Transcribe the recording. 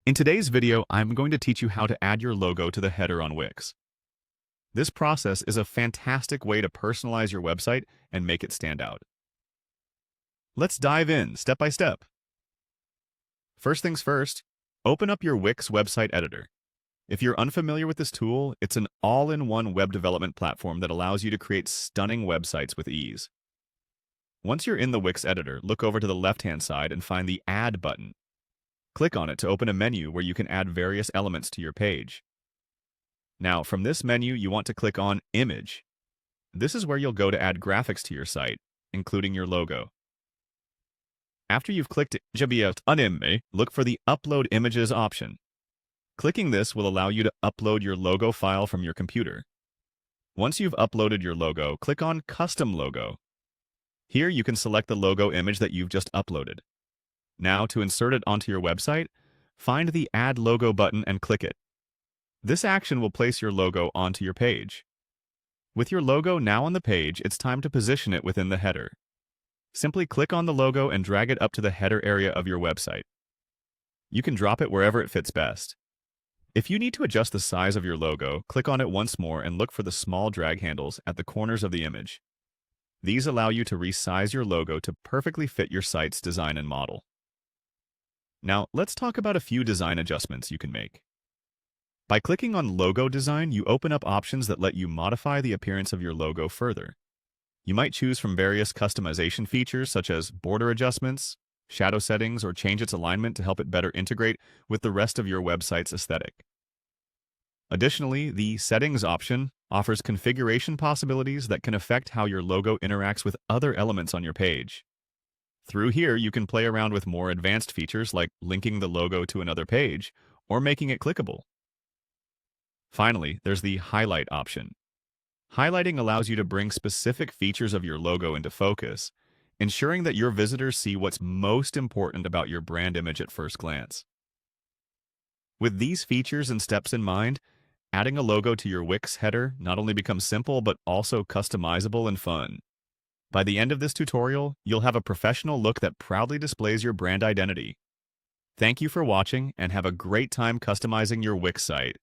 In today's video, I'm going to teach you how to add your logo to the header on Wix. This process is a fantastic way to personalize your website and make it stand out. Let's dive in step by step. First things first, open up your Wix website editor. If you're unfamiliar with this tool, it's an all-in-one web development platform that allows you to create stunning websites with ease. Once you're in the Wix editor, look over to the left-hand side and find the Add button. Click on it to open a menu where you can add various elements to your page. Now, from this menu, you want to click on Image. This is where you'll go to add graphics to your site, including your logo. After you've clicked Image, look for the Upload Images option. Clicking this will allow you to upload your logo file from your computer. Once you've uploaded your logo, click on Custom Logo. Here you can select the logo image that you've just uploaded. Now, to insert it onto your website, find the Add Logo button and click it. This action will place your logo onto your page. With your logo now on the page, it's time to position it within the header. Simply click on the logo and drag it up to the header area of your website. You can drop it wherever it fits best. If you need to adjust the size of your logo, click on it once more and look for the small drag handles at the corners of the image. These allow you to resize your logo to perfectly fit your site's design and model. Now, let's talk about a few design adjustments you can make. By clicking on Logo Design, you open up options that let you modify the appearance of your logo further. You might choose from various customization features such as border adjustments, shadow settings, or change its alignment to help it better integrate with the rest of your website's aesthetic. Additionally, the Settings option offers configuration possibilities that can affect how your logo interacts with other elements on your page. Through here, you can play around with more advanced features like linking the logo to another page or making it clickable. Finally, there's the Highlight option. Highlighting allows you to bring specific features of your logo into focus, ensuring that your visitors see what's most important about your brand image at first glance. With these features and steps in mind, adding a logo to your Wix header not only becomes simple but also customizable and fun. By the end of this tutorial, you'll have a professional look that proudly displays your brand identity. Thank you for watching and have a great time customizing your Wix site.